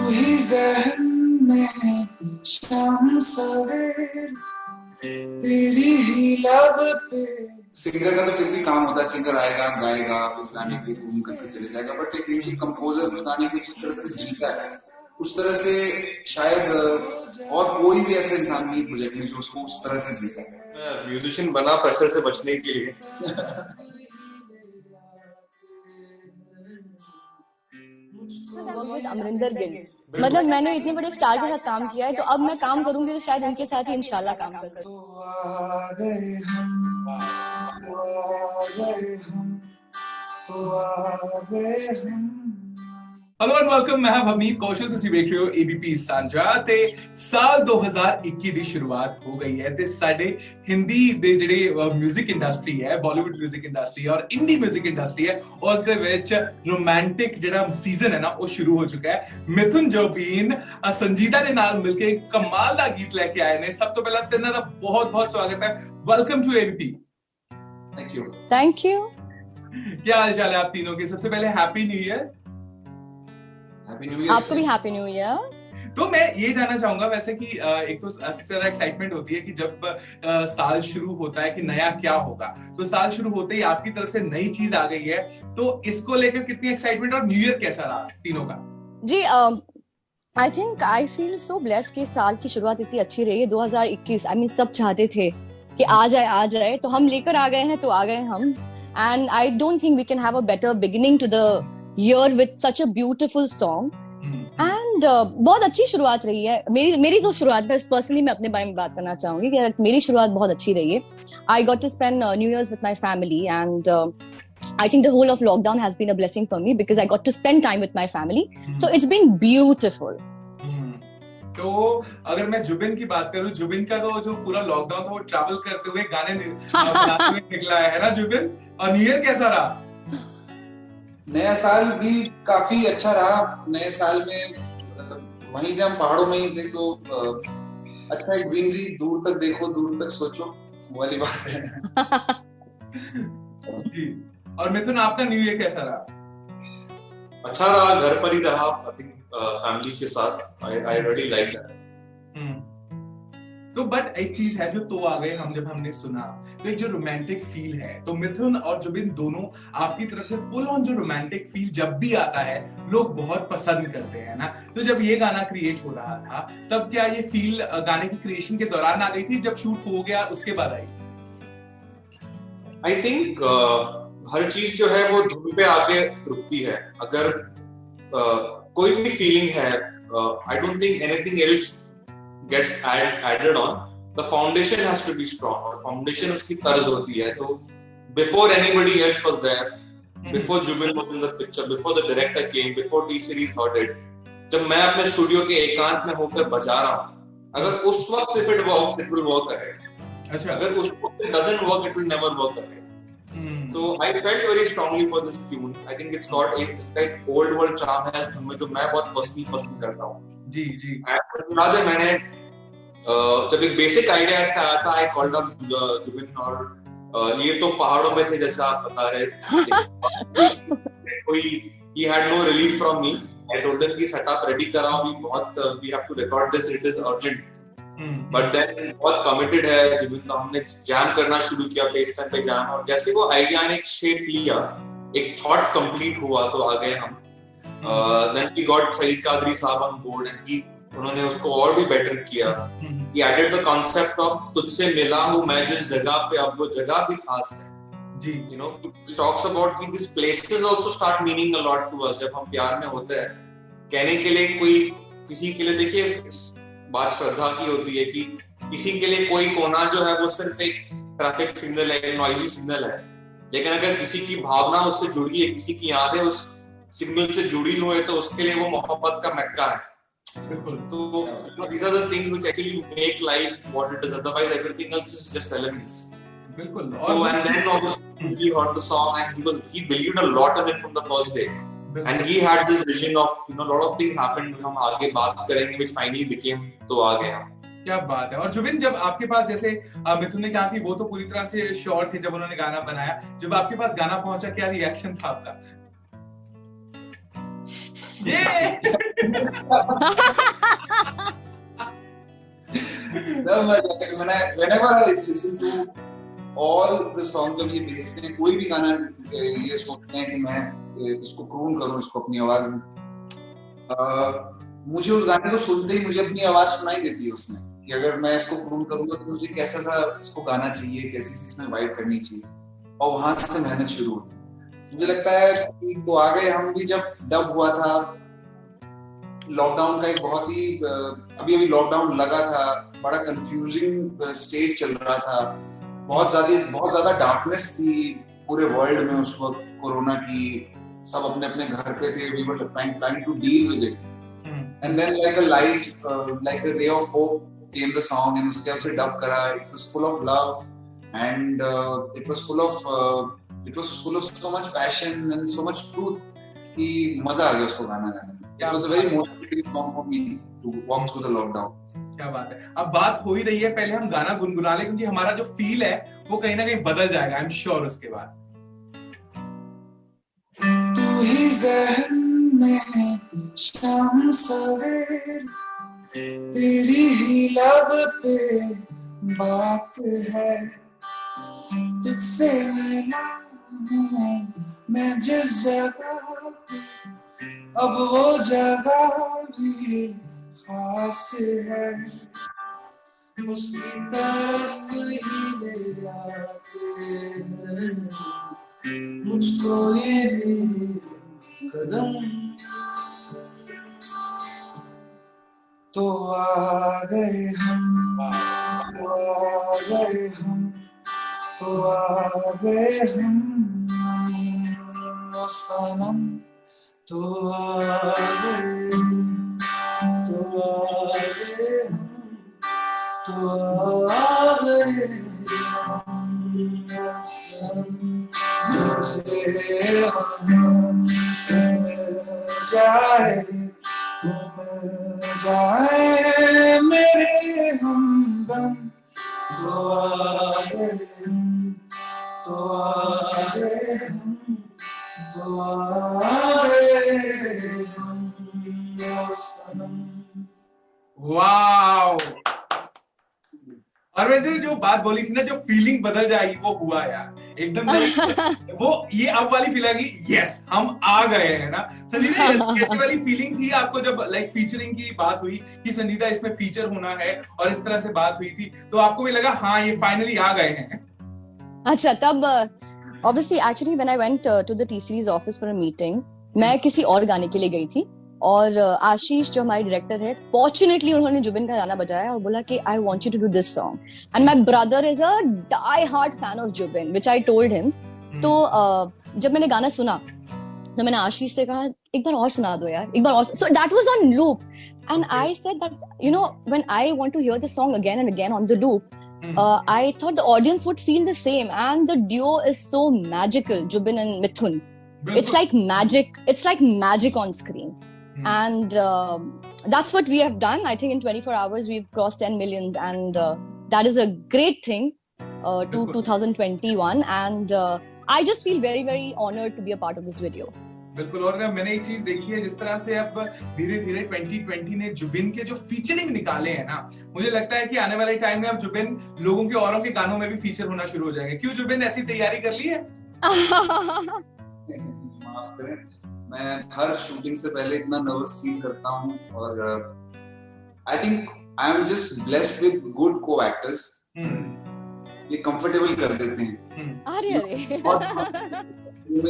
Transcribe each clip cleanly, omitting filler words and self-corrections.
ही ज़हन में शाम सवेरे तेरी ही लब पे। सिंगर का तो फिर भी काम होता है, सिंगर आएगा गाएगा उस गाने की धूम करके चले जाएगा, बट एक म्यूजिक कंपोजर उस गाने को जिस तरह से जीता है उस तरह से शायद और कोई भी ऐसा इंसान नहीं गुजरे जो उसको उस तरह से जीता है। म्यूजिशियन बना प्रेशर से बचने के लिए। अमरिंदर गिल, मतलब मैंने इतने बड़े स्टार के साथ काम किया है, तो अब मैं काम करूंगी तो शायद उनके साथ ही इंशाल्लाह काम करूंगी। हेलो एंड वेलकम, मैं हमीद कौशल, ਤੁਸੀਂ ਵੇਖ ਰਹੇ ਹੋ ABP ਸਾਂਝਾ ਤੇ ਸਾਲ 2021 ਦੀ ਸ਼ੁਰੂਆਤ ਹੋ ਗਈ ਹੈ ਤੇ ਸਾਡੇ ਹਿੰਦੀ ਦੇ ਜਿਹੜੇ 뮤직 ਇੰਡਸਟਰੀ ਹੈ, ਬਾਲੀਵੁੱਡ 뮤직 ਇੰਡਸਟਰੀ ਔਰ ਇੰਡੀ 뮤직 ਇੰਡਸਟਰੀ ਹੈ, ਉਸ ਦੇ ਵਿੱਚ ਰੋਮਾਂਟਿਕ ਜਿਹੜਾ ਸੀਜ਼ਨ ਹੈ ਨਾ ਉਹ ਸ਼ੁਰੂ ਹੋ ਚੁੱਕਾ ਹੈ। ਮਿਥੁਨ ਜੋਬੀਨ ਸੰਜੀਦਾ ਦੇ ਨਾਲ ਮਿਲ ਕੇ ਕਮਾਲ ਦਾ ਗੀਤ ਲੈ ਕੇ ਆਏ ਨੇ। ਸਭ ਤੋਂ ਪਹਿਲਾਂ ਤਿੰਨਾਂ ਦਾ ਬਹੁਤ-ਬਹੁਤ ਸਵਾਗਤ ਹੈ। Welcome to ABP। Thank you. क्या हाल चाल है आप तीनों के? सबसे पहले हैप्पी न्यू ईयर। आपको भी हैप्पी न्यू ईयर। तो मैं ये जानना चाहूंगा वैसे कि एक तो सबसे ज्यादा एक्साइटमेंट होती है कि जब साल शुरू होता है कि नया क्या होगा, तो साल शुरू होते ही आपकी तरफ से नई चीज आ गई है, तो इसको लेकर कितनी एक्साइटमेंट और न्यू ईयर कैसा रहा तीनों का? जी I think I feel so blessed कि साल की शुरुआत इतनी अच्छी रही है। 2021 आई मीन सब चाहते थे कि आ जाए, तो हम लेकर आ गए हैं, तो आ गए हम। And I don't think we can have a better beginning to the year with such a beautiful song and बहुत अच्छी शुरुआत रही है। मेरी तो शुरुआत है, पर्सनली मैं अपने बारे में बात करना चाहूंगी कि मेरी शुरुआत बहुत अच्छी रही है। I got to spend New Year's with my family and I think the whole of lockdown has been a blessing for me because I got to spend time with my family, so it's been beautiful। तो अगर मैं जुबिन की बात करूं, जुबिन का तो जो पूरा लॉकडाउन था वो ट्रैवल करते हुए गाने बनाते हुए निकला है ना जुबिन? और न्यू ईयर कैसा रहा? नया साल भी काफी अच्छा रहा। नए साल में वहीं हम पहाड़ों में ही थे, तो अच्छा है, ग्रीनरी दूर तक देखो, दूर तक सोचो वाली बात है। और मिथुन, आपका न्यू ईयर कैसा रहा? अच्छा रहा, घर पर ही रहा, आई थिंक फैमिली के साथ। I really like that. तो बट एक चीज है जो तो आ गए हम जब हमने सुना, तो एक जो रोमांटिक फील है, तो मिथुन और जुबिन दोनों आपकी तरफ से फुल ऑन जो रोमांटिक फील जब भी आता है लोग बहुत पसंद करते हैं ना। तो जब ये गाना क्रिएट हो रहा था तब क्या ये फील गाने की क्रिएशन के दौरान आ गई थी, जब शूट हो गया उसके बाद आई? आई थिंक हर चीज जो है वो धुन पे आके रुकती है। अगर कोई भी फीलिंग है, आई don't think anything else gets added on. The foundation has to be strong, और foundation उसकी तर्ज होती है। तो before anybody else was there, before Jubin was in the picture, before the director came, before T-Series heard it, जब मैं अपने studio के एकांत में होकर बजा रहा हूँ, अगर उस वक्त if it works, it will work ahead. अच्छा, अगर उस वक्त it doesn't work, it will never work ahead. तो I felt very strongly for this tune. I think it's got एक old world charm है जो मैं बहुत personally पसंद करता हूँ। जी। मैंने जब एक बेसिक आइडिया इसका आया था, आई कॉल्ड अप जुबिन, और ये तो पहाड़ों में थे जैसा आप बता रहे थे। कोई he had no relief from me. I told him कि सेटअप रेडी कराओ, we have to record this, it is urgent. But then बहुत कमिटेड है जुबिन, तो हमने जैम करना शुरू किया, फेस टाइम पे जैम, और जैसे वो आइडिया ने एक शेप लिया, एक थॉट कंप्लीट हुआ, तो आ गए हम। Then we got Saeed Qadri साहब on board and उन्होंने उसको और भी बेटर किया। He added the concept of तुझसे मिला हूँ मैं जिस जगह पे, अब वो जगह भी खास है जी। You know, it talks about कि these places also start meaning a lot to us। जब हम प्यार में होते हैं, कहने के लिए कोई किसी के लिए, देखिए बात श्रद्धा की होती है कि किसी के लिए कोई कोना जो है वो सिर्फ एक ट्रैफिक सिग्नल है, एक नॉइजी सिग्नल है, लेकिन अगर किसी की भावना उससे जुड़ी है, किसी की यादें उस सिग्नल से जुड़ी हुई है, तो उसके लिए वो मोहब्बत का मक्का है। तो these are the things which actually make life what it is. Otherwise, everything else is just elements. बिल्कुल। So and then obviously he heard the song and he believed a lot in it from the first day. And he had this vision of, you know, a lot of things happened. हम आगे बात करेंगे, which finally became तो आ गया। क्या बात है। और जुबिन, जब आपके पास, जैसे मिथुन ने कहा कि वो तो पूरी तरह से श्योर थे जब उन्होंने गाना बनाया, जब आपके पास गाना पहुंचा क्या रिएक्शन था आपका? ये whenever I listen to all the songs जब ये भेजते हैं, कोई भी गाना ये सोचते हैं कि मैं इसको क्रोन करूं इसको अपनी आवाज में, मुझे उस गाने को सुनते ही मुझे अपनी आवाज सुनाई देती है उसमें, कि अगर मैं इसको क्रोन करूंगा तो मुझे कैसा सा इसको गाना चाहिए, कैसी सी इसमें वाइब करनी चाहिए, और वहां से मेहनत शुरू होती है। मुझे लगता है कि तो आ गए हम भी जब डब हुआ था, लॉकडाउन का एक बहुत ही अभी लॉकडाउन लगा था, बड़ा कंफ्यूजिंग स्टेट चल रहा था, बहुत ज्यादा डार्कनेस थी पूरे वर्ल्ड में उस वक्त, कोरोना की, सब अपने अपने घर पे थे, we were trying to deal with it, and then like a light, like a ray of hope came the song, एंड उसके बाद से डब करा, it was full of love and it was full of so much passion and so much truth कि मजा आ गया उसको गाना गाने में। It was a very motivating song for me to walk through the lockdown. क्या बात है। अब बात हो ही रही है, पहले हम गाना गुनगुना ले, क्योंकि हमारा जो फील है वो कहीं ना कहीं बदल जाएगा, आई एम श्योर उसके बाद। तू ही ज़हन में शाम सवेरे, तेरी ही लब पे बात है, तुझसे मिला मैं जिस जगह, अब वो जगह भी खास है, उसकी तरफ ही ले आते हैं मुझको ये भी कदम, तो आ गए हम, तो आ गए हम, तो आ गए हम ओ सनम, तो आ गए, तो आ गए, तो आ गए मुझे मिल जाए, मिल जाए मेरे हमदम, तो आ गए, तो आ गए, तो आ गए सनम। वाओ, और मैंने जो बात बोली थी ना, जो फीलिंग बदल जाएगी वो हुआ यार, एकदम वो ये अब वाली फील आ गई, यस हम आ गए हैं ना। संजीदा कैसी वाली फीलिंग थी आपको जब लाइक फीचरिंग की बात हुई कि संजीदा इसमें फीचर होना है, और इस तरह से बात हुई थी, तो आपको भी लगा हाँ ये फाइनली आ गए हैं? अच्छा, तब obviously actually when I went to the T-Series office for a meeting, मैं किसी और गाने के लिए गई थी, और आशीष जो हमारे डायरेक्टर है, फॉर्चुनेटली उन्होंने जुबिन का गाना बजाया और बोला कि I want you to do this song, and my brother is a die hard fan of Zubeen, which I told him. तो जब मैंने गाना सुना तो मैंने आशीष से कहा एक बार और सुना दो यार, एक बार और, so that was on loop, and I said that you know when I want to hear this song again and again on the loop, I thought the audience would feel the same, and the duo is so magical, Jubin and Mithun. It's like magic. It's like magic on screen. And that's what we have done. I think in 24 hours we've crossed 10 millions, and that is a great thing to 2021. And I just feel very, very honored to be a part of this video. बिल्कुल, और मैंने एक चीज देखी है, जिस तरह से अब धीरे धीरे 2020 ने जुबिन के जो फीचरिंग निकाले हैं ना, मुझे लगता है कि आने वाले टाइम में अब जुबिन लोगों के औरों के गानों में भी फीचर होना शुरू हो जाएंगे। क्यों जुबिन, ऐसी तैयारी कर ली है? माफ करें, मैं हर शूटिंग से पहले इतना नर्वस फील करता हूँ, और आई think I am just blessed with good को एक्टर्स, ये कंफर्टेबल कर देते हैं। अरे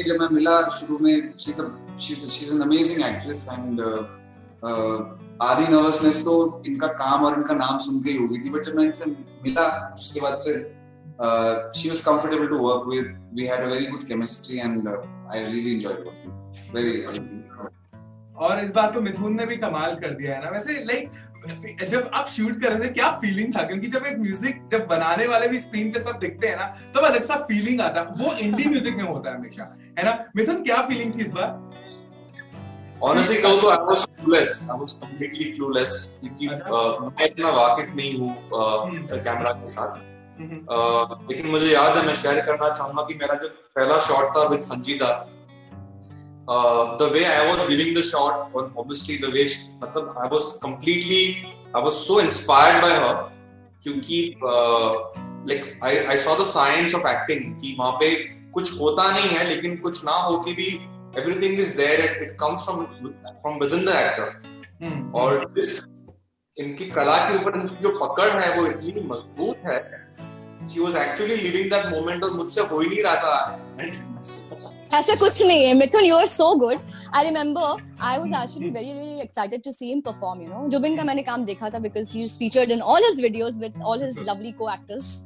जब मैं मिला शुरू में, she's an amazing actress, and आधी नर्वसनेस तो इनका काम और इनका नाम सुन के ही होगी थी, बट जब मैं इनसे मिला उसके बाद फिर she was comfortable to work with, we had a very good chemistry, and I really enjoyed working very और इस बार तो मिथुन ने भी कमाल कर दिया है ना। वैसे लाइक जब आप शूट कर रहे थे क्या फीलिंग था, क्योंकि जब एक म्यूजिक जब बनाने वाले भी स्क्रीन पे सब दिखते हैं ना, तो अलग सा फीलिंग आता है, वो इंडी म्यूजिक में होता है हमेशा, है ना। मिथुन क्या फीलिंग थी इस बार? Honestly कहूँ तो I was clueless, I was completely clueless, क्योंकि मैं इतना वाकिफ नहीं हूँ कैमरा के साथ, लेकिन मुझे याद है, मैं शेयर करना चाहूंगा कि मेरा जो पहला शॉट था विद संजीदा, the way I was giving the shot, or obviously the way I was so inspired by her, क्योंकि like I saw the science of acting कि वहाँ पे कुछ होता नहीं है, लेकिन कुछ ना हो कि भी everything is there, it comes from within the actor. और इनकी कला के ऊपर इनकी जो पकड़ है वो इतनी मजबूत है. She was actually living that moment और मुझसे हो ही नहीं रहा था. ऐसा कुछ नहीं है मिथुन, you are so good. I remember I was actually very excited to see him perform. You know, Zubin का मैंने काम देखा था because he is featured in all his videos with all his lovely co-actors.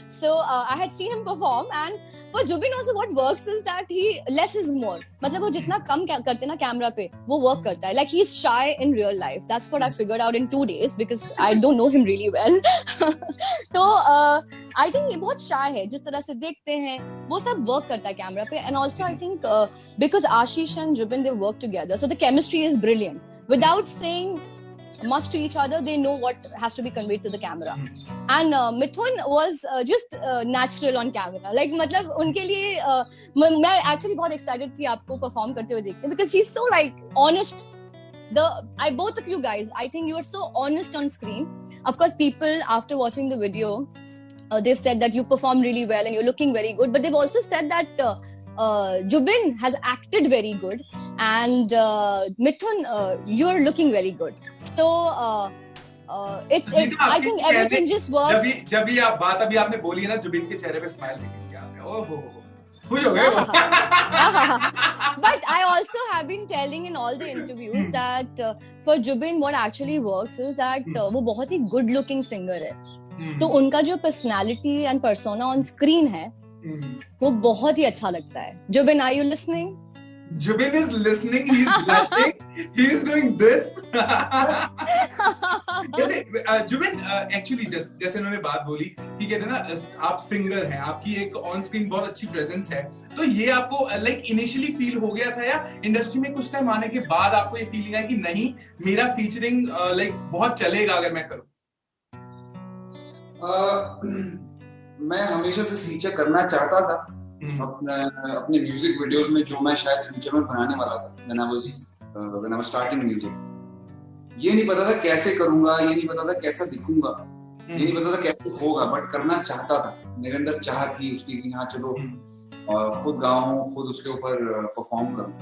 So I had seen him perform, and for Jubin also what works is that he less is more. मतलब वो जितना कम करते ना camera पे वो work करता है. Like he's shy in real life. That's what I figured out in 2 days because I don't know him really well. तो I think ये बहुत shy है. जिस तरह से देखते हैं वो सब work करता है कैमरा पे. And also I think because Ashish and Jubin, they work together, so the chemistry is brilliant. Without saying much to each other, they know what has to be conveyed to the camera. And Mithun was just natural on camera. Like मतलब उनके लिए मैं actually बहुत excited थी आपको perform करते हुए देखने, because he's so like honest. Both of you guys, I think you are so honest on screen. Of course, people after watching the video, they've said that you perform really well and you're looking very good. But they've also said that Jubin has acted very good, and Mithun, you're looking very good. So I think everything just works. जब ये बात अभी आपने बोली है ना, जुबिन के चेहरे पे स्माइल दिखेगी आपने. ओहो खुश हो गए. But I also have been telling in all the interviews that for Jubin what actually works is that वो बहुत ही good looking singer है. तो उनका जो personality and persona on screen है वो बहुत ही अच्छा लगता है. Jubin, are you listening? Jubin is listening. He is blushing. He is doing this. जैसे Jubin actually जैसे उन्होंने बात बोली कि कहते हैं ना आप सिंगर हैं, आपकी एक ऑन स्क्रीन बहुत अच्छी प्रेजेंस है, तो ये आपको लाइक इनिशियली फील हो गया था या इंडस्ट्री में कुछ टाइम आने के बाद आपको ये फीलिंग है कि नहीं मेरा फीचरिंग लाइक बहुत चलेगा अगर मैं करूं? मैं हमेशा से फीचर करना चाहता था अपने म्यूजिक वीडियोस में, जो मैं शायद फ्यूचर में बनाने वाला था. when I was starting music, ये नहीं पता था कैसे करूंगा, ये नहीं पता था कैसा दिखूंगा, ये नहीं पता था कैसे होगा, बट करना चाहता था. मेरे अंदर चाह थी उसकी कि हाँ चलो खुद गाऊं, खुद उसके ऊपर परफॉर्म करूं.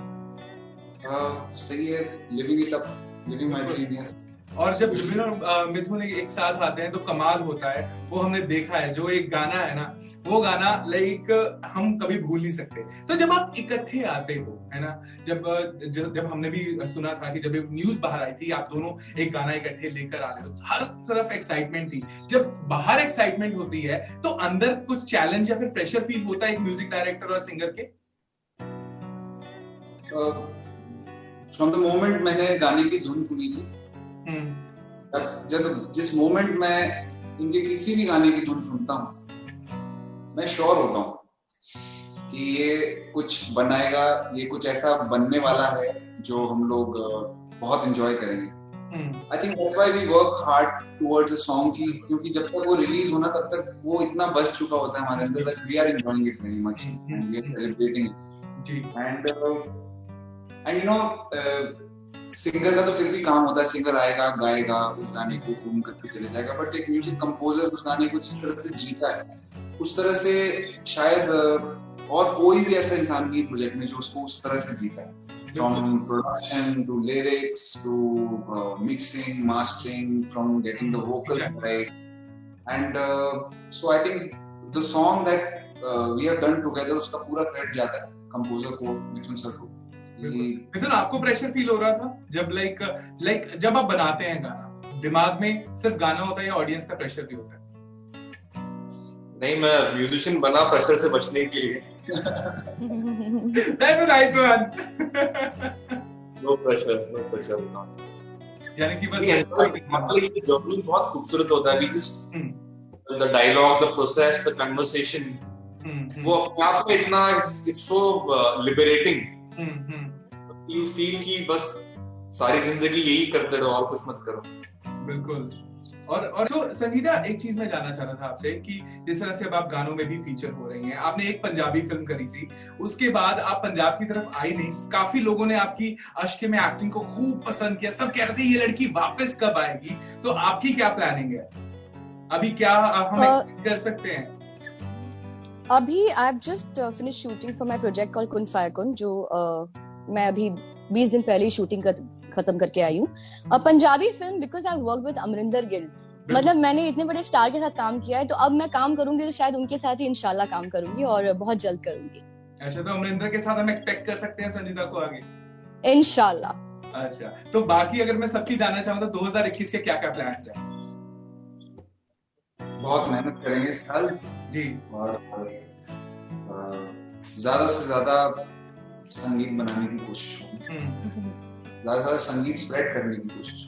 सही है, living it up, living my dream. Yes. और जब जुबिन और मिथुन एक साथ आते हैं तो कमाल होता है. वो हमने देखा है, जो एक गाना है ना, वो गाना लाइक हम कभी भूल नहीं सकते. तो जब आप इकट्ठे आते हो, है ना, जब हमने भी सुना था कि जब न्यूज बाहर आई थी आप दोनों एक गाना इकट्ठे लेकर आ रहे हो, हर तरफ एक्साइटमेंट थी. जब बाहर एक्साइटमेंट होती है तो अंदर कुछ चैलेंज या फिर प्रेशर फील होता है एक म्यूजिक डायरेक्टर और सिंगर के? फ्रॉम द मोमेंट मैंने गाने की धुन सुनी थी, जिस मोमेंट मैं इनके किसी भी गाने की धुन सुनता हूँ, मैं श्योर होता हूँ कि ये कुछ बनाएगा, ये कुछ ऐसा बनने वाला है जो हम लोग बहुत एंजॉय करेंगे. I think that's why we work hard towards a song की, क्योंकि जब तक वो रिलीज होना तब तक वो इतना बस चुका होता है हमारे अंदर that we are enjoying it very much and we are celebrating it. And you know singer का तो फिर भी काम होता है, सिंगर आएगा गाएगा उस गाने को घूम करके चले जाएगा, बट एक म्यूजिक कंपोजर उस गाने को जिस तरह से जीता है उस तरह से शायद और कोई भी ऐसा इंसान नहीं प्रोजेक्ट में जो उसको उस तरह से जीता है. From production to lyrics to mixing mastering, from getting the vocal right. And so I think the song that we have done together, उसका पूरा क्रेडिट जाता है कंपोजर को, मिथुन सर को. मिथुन, आपको प्रेशर फील हो रहा था जब लाइक जब आप बनाते हैं गाना, दिमाग में सिर्फ गाना होता है या ऑडियंस का प्रेशर भी होता है? नहीं, मैं म्यूजिशियन बना प्रेशर से बचने के लिए. That's a nice one. No pressure. यानी कि बस जर्नी बहुत खूबसूरत होता है. The dialogue, the process, the conversation, वो अपने आप में इतना it's so liberating. You feel कि बस सारी जिंदगी यही करते रहो और कुछ मत करो. बिल्कुल. और जो संगीता, एक चीज मैं जानना चाह रहा था आपसे कि जिस तरह से अब आप गानों में भी फीचर हो रही हैं, आपने एक पंजाबी फिल्म करी थी, उसके बाद आप पंजाब की तरफ आई नहीं, काफी लोगों ने आपकी अश्क में एक्टिंग को खूब पसंद किया, सब कह रहे थे ये लड़की वापस कब आएगी, तो आपकी क्या प्लानिंग है अभी, क्या हम एक्सपेक्ट कर सकते हैं? अभी I have just finish shooting for my project called कुन फायर कुन, जो मैं अभी 20 दिन पहले ही शूटिंग खत्म करके आई हूँ। Punjabi film because I work with Amarinder Gill, मतलब मैंने इतने बड़े स्टार के साथ काम किया है, तो अब मैं काम करूंगी तो शायद उनके साथ ही इंशाल्लाह काम करूंगी और बहुत जल्द करूंगी। अच्छा, तो अमरिंदर के साथ हम एक्सपेक्ट कर सकते हैं संजीदा को आगे इंशाल्लाह। अच्छा, तो बाकी अगर मैं सबकी जानना चाहूँ तो 2021 के क्या क्या प्लान्स हैं? बहुत मेहनत करेंगे इस साल जी, और ज्यादा से ज्यादा संगीत बनाने की कोशिश होगी, ज्यादा से ज्यादा संगीत स्प्रेड करने की कोशिश।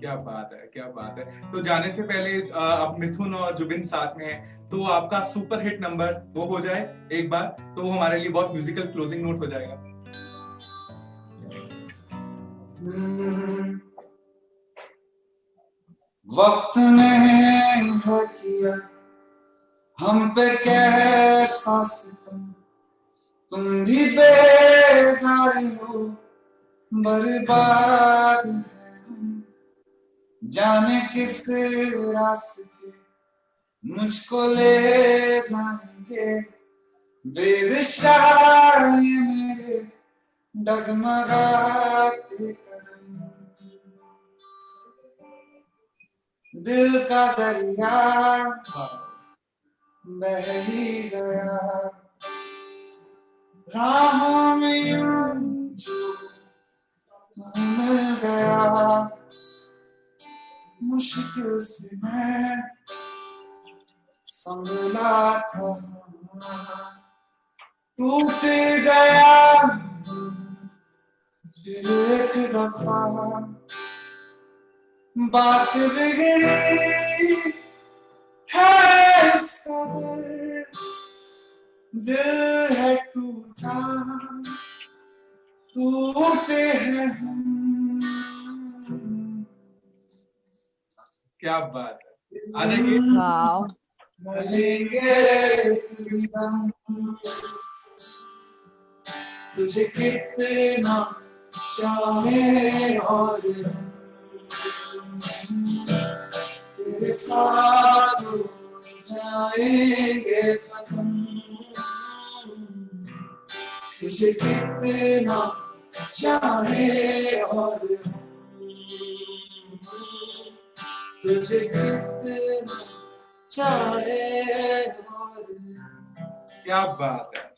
क्या बात है, क्या बात है। तो जाने से पहले अब मिथुन और जुबिन साथ में है, तो आपका सुपर हिट नंबर वो हो जाए एक बार, तो वो हमारे लिए बहुत म्यूजिकल क्लोजिंग नोट हो जाएगा। वक्त ने है किया हम पे कैसा सितम, तुम भी बेजारी हो, बर्बाद है हम, जाने किस रास्ते मुझको ले जाएंगे, बेदिशा ये मेरे डगमगाते कदम, दिल का दरिया बह ही गया, राहों में यूं जो तू मिल गया, मुश्किल से मैं संभला था, टूट गया फिर एक दफा, बात बिगड़ी है इस कदर, दिल है टूटा टूटे हैं हम। क्या बात है, आ जाइए। वाओ, मिलेंगे तुझे कितना चाहे और तेरे साथ जाएंगे कदम, तुझे कितना चाहे और तुझे कितना चाहे और। क्या बात है,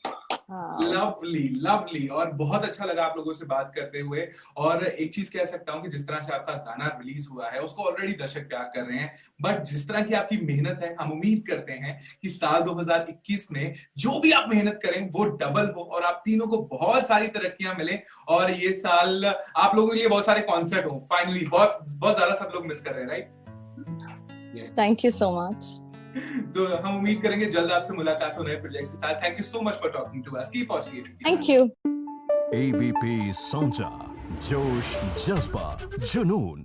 लवली लवली, और बहुत अच्छा लगा आप लोगों से बात करते हुए। और एक चीज कह सकता हूं कि जिस तरह से आपका गाना रिलीज हुआ है उसको ऑलरेडी दर्शक प्यार कर रहे हैं, बट जिस तरह की आपकी मेहनत है, हम उम्मीद करते हैं कि साल 2021 में जो भी आप मेहनत करें वो डबल हो और आप तीनों को बहुत सारी तरक्कियां मिले, और ये साल आप लोगों के लिए बहुत सारे कॉन्सर्ट हो। फाइनली बहुत बहुत ज्यादा सब लोग मिस कर रहे हैं, right? Thank you so much. तो हम उम्मीद करेंगे जल्द आपसे मुलाकात हो नए प्रोजेक्ट्स के साथ। Thank you so much for talking to us. Keep watching. Thank you. ABP Sonja, जोश, जज्बा, जुनून।